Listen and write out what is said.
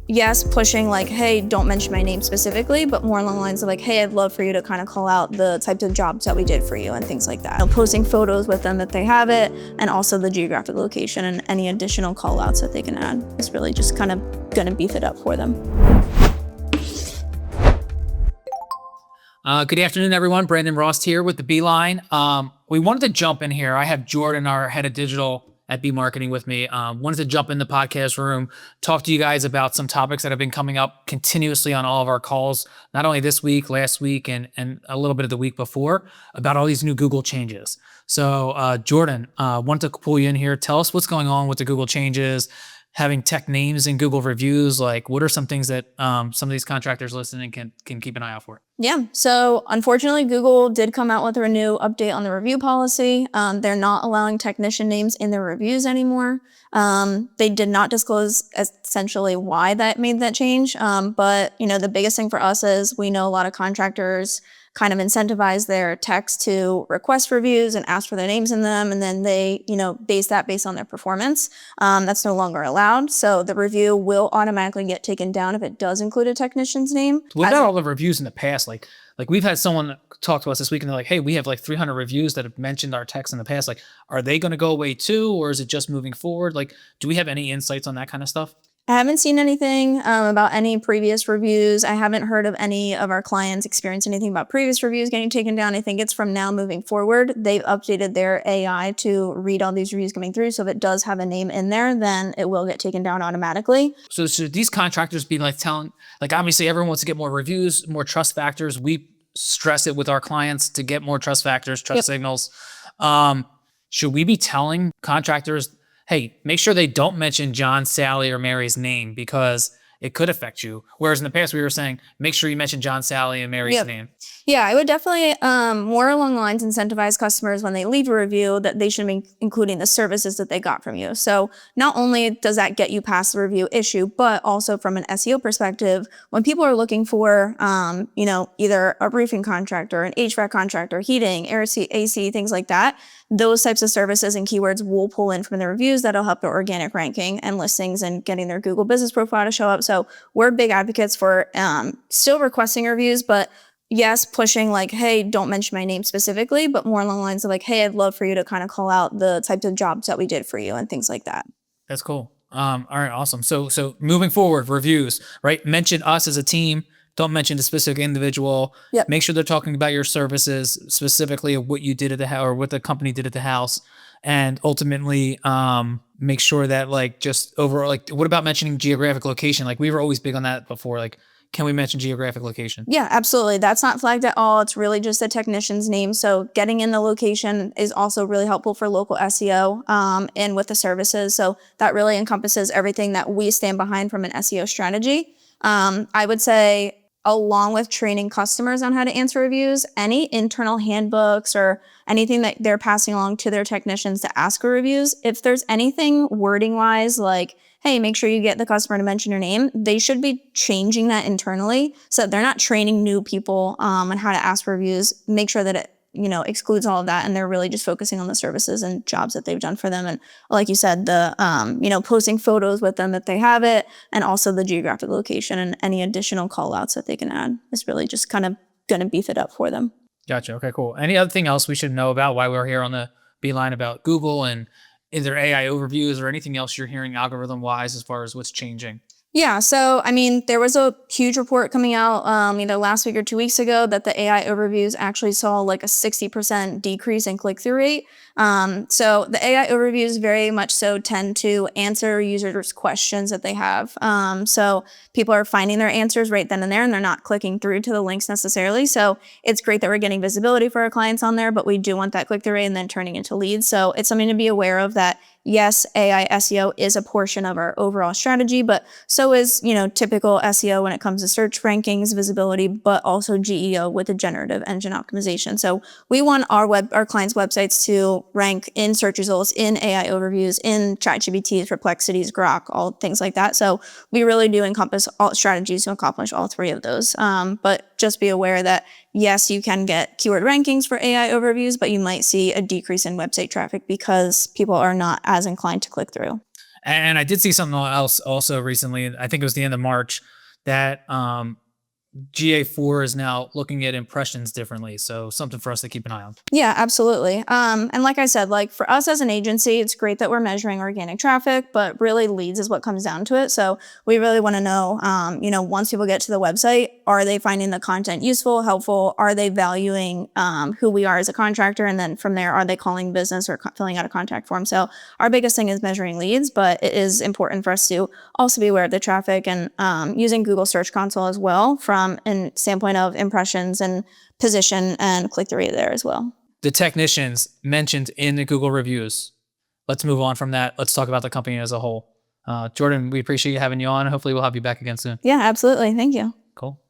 yes, pushing like, hey, don't mention my name specifically, but more along the lines of like, hey, I'd love for you to kind of call out the types of jobs that we did for you and things like that. Posting photos with them if they have it, and also the geographic location and any additional call outs that they can add. It's really just kind of gonna beef it up for them. Good afternoon, everyone. Brandon Rost here with the Beeline. We wanted to jump in here. I have Jordyn, our head of digital at B Marketing, with me. Wanted to jump in the podcast room, talk to you guys about some topics that have been coming up continuously on all of our calls, not only this week, last week, and a little bit of the week before, about all these new Google changes. So, Jordyn, wanted to pull you in here. Tell us what's going on with the Google changes, having tech names in Google reviews. Like, what are some things that some of these contractors listening can keep an eye out for? Yeah, so unfortunately, Google did come out with a new update on the review policy. They're not allowing technician names in their reviews anymore. They did not disclose essentially why that made that change. But the biggest thing for us is we know a lot of contractors kind of incentivize their techs to request reviews and ask for their names in them, and then they, base that based on their performance. That's no longer allowed. So the review will automatically get taken down if it does include a technician's name. What about all the reviews in the past? Like we've had someone talk to us this week and they're like, hey, we have like 300 reviews that have mentioned our techs in the past. Like, are they going to go away too? Or is it just moving forward? Like, do we have any insights on that kind of stuff? I haven't seen anything about any previous reviews. I haven't heard of any of our clients experience anything about previous reviews getting taken down. I think it's from now moving forward. They've updated their AI to read all these reviews coming through. So if it does have a name in there, then it will get taken down automatically. So should these contractors be like telling, like, obviously everyone wants to get more reviews, more trust factors. We stress it with our clients to get more trust factors, trust signals. Should we be telling contractors, hey, make sure they don't mention John, Sally, or Mary's name because it could affect you? Whereas in the past, we were saying, make sure you mention John, Sally, and Mary's name. Yeah, I would definitely more along the lines incentivize customers when they leave a review that they should be including the services that they got from you. So not only does that get you past the review issue, but also from an SEO perspective, when people are looking for, either a roofing contractor, an HVAC contractor, heating, AC, things like that, those types of services and keywords will pull in from the reviews. That'll help their organic ranking and listings and getting their Google business profile to show up. So we're big advocates for still requesting reviews, but yes, pushing like, hey, don't mention my name specifically, but more along the lines of like, hey, I'd love for you to kind of call out the types of jobs that we did for you and things like that. That's cool. All right, awesome. So moving forward, reviews, right? Mention us as a team. Don't mention a specific individual. Yep. Make sure they're talking about your services, specifically what you did at the house or what the company did at the house. And ultimately, make sure that like just overall, like what about mentioning geographic location? Like we were always big on that before. Like, can we mention geographic location? Yeah, absolutely. That's not flagged at all. It's really just a technician's name. So getting in the location is also really helpful for local SEO and with the services. So that really encompasses everything that we stand behind from an SEO strategy. I would say, along with training customers on how to answer reviews, any internal handbooks or anything that they're passing along to their technicians to ask for reviews, if there's anything wording wise, like, hey, make sure you get the customer to mention your name, they should be changing that internally so that they're not training new people on how to ask for reviews. Make sure that it excludes all of that, and they're really just focusing on the services and jobs that they've done for them. And like you said, the posting photos with them if they have it, and also the geographic location and any additional call outs that they can add is really just kind of going to beef it up for them. Gotcha. Okay, cool. Any other thing else we should know about why we're here on the Beeline about Google, and is there AI overviews or anything else you're hearing algorithm wise as far as what's changing? Yeah, so there was a huge report coming out either last week or 2 weeks ago that the AI overviews actually saw like a 60% decrease in click-through rate. So the AI overviews very much so tend to answer users' questions that they have. So people are finding their answers right then and there, and they're not clicking through to the links necessarily. So it's great that we're getting visibility for our clients on there, but we do want that click-through rate and then turning into leads. So it's something to be aware of that. Yes, AI SEO is a portion of our overall strategy, but so is, typical SEO when it comes to search rankings, visibility, but also GEO with the generative engine optimization. So we want our clients' websites to rank in search results, in AI overviews, in ChatGPTs, Perplexities, Grok, all things like that. So we really do encompass all strategies to accomplish all three of those. But just be aware that yes, you can get keyword rankings for AI overviews, but you might see a decrease in website traffic because people are not as inclined to click through. And I did see something else also recently. I think it was the end of March that GA4 is now looking at impressions differently. So something for us to keep an eye on. Yeah, absolutely. And like I said, like for us as an agency, it's great that we're measuring organic traffic, but really leads is what comes down to it. So we really want to know, once people get to the website, are they finding the content useful, helpful? Are they valuing who we are as a contractor? And then from there, are they calling business or filling out a contact form? So our biggest thing is measuring leads, but it is important for us to also be aware of the traffic and using Google Search Console as well from a standpoint of impressions and position and click-through rate there as well. The technicians mentioned in the Google reviews. Let's move on from that. Let's talk about the company as a whole. Jordyn, we appreciate you having you on. Hopefully we'll have you back again soon. Yeah, absolutely. Thank you. Cool.